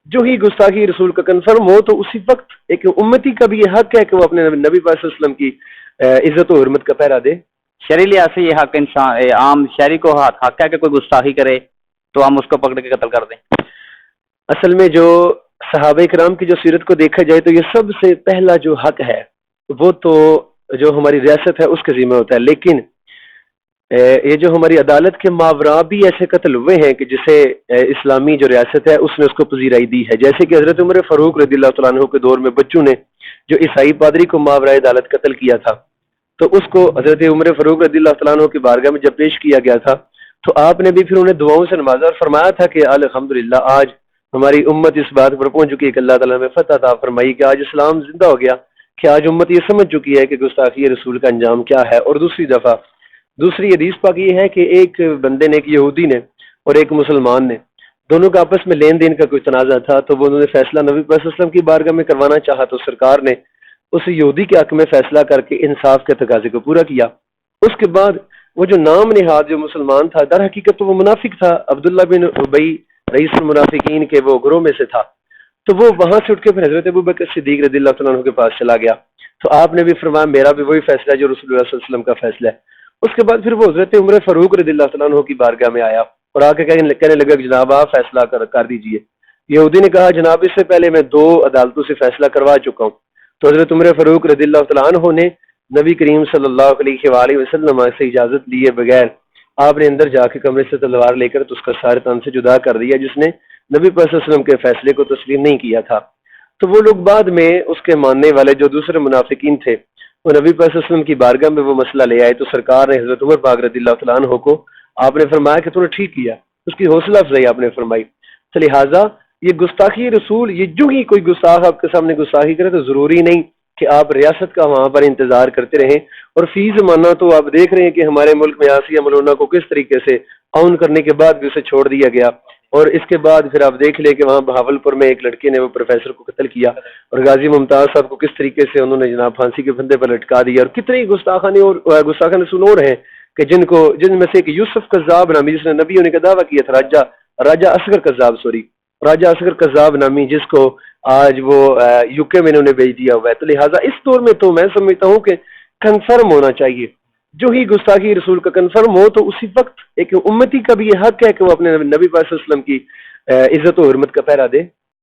جو ہی گستاخی رسول کا کنفرم ہو تو اسی وقت ایک امتی کا بھی یہ حق ہے کہ وہ اپنے نبی پاک صلی اللہ علیہ وسلم کی عزت و حرمت کا پہرا دے۔ شرعی لحاظ سے یہ حق انسان عام شہری کو حق ہے کہ کوئی گستاخی کرے تو ہم اس کو پکڑ کے قتل کر دیں؟ اصل میں جو صحابہ کرام کی جو سیرت کو دیکھا جائے تو یہ سب سے پہلا جو حق ہے وہ تو جو ہماری ریاست ہے اس کے ذمہ ہوتا ہے، لیکن یہ جو ہماری عدالت کے ماورا بھی ایسے قتل ہوئے ہیں کہ جسے اسلامی جو ریاست ہے اس نے اس کو پذیرائی دی ہے، جیسے کہ حضرت عمر فاروق رضی اللہ تعالیٰ عنہ کے دور میں بچوں نے جو عیسائی پادری کو ماورا عدالت قتل کیا تھا، تو اس کو حضرت عمر فاروق رضی اللہ تعالیٰ عنہ کی بارگاہ میں جب پیش کیا گیا تھا تو آپ نے بھی پھر انہیں دعاؤں سے نوازا اور فرمایا تھا کہ الحمدللہ آج ہماری امت اس بات پر پہنچ چکی ہے کہ اللہ تعالیٰ نے فتح عطا فرمائی کہ آج اسلام زندہ ہو گیا، کہ آج امت یہ سمجھ چکی ہے کہ گستاخی رسول کا انجام کیا ہے۔ اور دوسری حدیث پاک یہ ہے کہ ایک بندے نے، ایک یہودی نے اور ایک مسلمان نے، دونوں کا آپس میں لین دین کا کوئی تنازع تھا، تو وہ انہوں نے فیصلہ نبی صلی اللہ علیہ وسلم کی بارگاہ میں کروانا چاہا تو سرکار نے اس یہودی کے حق میں فیصلہ کر کے انصاف کے تقاضے کو پورا کیا۔ اس کے بعد وہ جو نام نہاد جو مسلمان تھا در حقیقت تو وہ منافق تھا، عبداللہ بن ابی رئیس المنافقین کے وہ گروہ میں سے تھا، تو وہ وہاں سے اٹھ کے پھر حضرت ابوبکر صدیق رضی اللہ تعالیٰ عنہ کے پاس چلا گیا، تو آپ نے بھی فرمایا میرا بھی وہی فیصلہ ہے جو رسول اللہ صلی اللہ علیہ وسلم کا فیصلہ ہے۔ اس کے بعد پھر وہ حضرت عمر فاروق رضی اللہ تعالیٰ عنہ کی بارگاہ میں آیا اور آ کے کہنے لگا کہ جناب آپ فیصلہ کر دیجئے۔ یہودی نے کہا جناب اس سے پہلے میں 2 عدالتوں سے فیصلہ کروا چکا ہوں۔ تو حضرت عمر فاروق رضی اللہ تعالیٰ عنہ نے نبی کریم صلی اللہ علیہ وآلہ وسلم سے اجازت لیے بغیر آپ نے اندر جا کے کمرے سے تلوار لے کر تو اس کا سارے تن سے جدا کر دیا جس نے نبی صلی اللہ علیہ وسلم کے فیصلے کو تسلیم نہیں کیا تھا۔ تو وہ لوگ بعد میں اس کے ماننے والے جو دوسرے منافقین تھے وہ نبی صلی اللہ علیہ وسلم کی بارگاہ میں وہ مسئلہ لے آئے، تو سرکار نے حضرت عمر پاک رضی اللہ تعالیٰ عنہ کو آپ نے فرمایا کہ تو نے ٹھیک کیا، اس کی حوصلہ افزائی آپ نے فرمائی۔ تو لہٰذا یہ گستاخی رسول، یہ جو ہی کوئی گستاخ آپ کے سامنے گستاخی کرے تو ضروری نہیں کہ آپ ریاست کا وہاں پر انتظار کرتے رہیں، اور فی زمانہ تو آپ دیکھ رہے ہیں کہ ہمارے ملک میں آسیہ ملونہ کو کس طریقے سے آؤن کرنے کے بعد بھی اسے چھوڑ دیا گیا، اور اس کے بعد پھر آپ دیکھ لیں کہ وہاں بہاولپور میں ایک لڑکے نے وہ پروفیسر کو قتل کیا، اور غازی ممتاز صاحب کو کس طریقے سے انہوں نے جناب پھانسی کے پھندے پر لٹکا دیا، اور کتنے گستاخان رسول اور ہیں کہ جن میں سے ایک یوسف قذاب نامی جس نے نبی ہونے کا دعویٰ کیا تھا، راجہ اصغر قذاب نامی جس کو آج وہ یو کے میں انہوں نے بھیج دیا ہوا ہے۔ تو لہٰذا اس دور میں تو میں سمجھتا ہوں کہ کنفرم ہونا چاہیے، جو ہی گستاخی رسول کا کنفرم ہو تو اسی وقت ایک امتی کا بھی یہ حق ہے کہ وہ اپنے نبی پاک صلی اللہ علیہ وسلم کی عزت و حرمت کا پہرا دے۔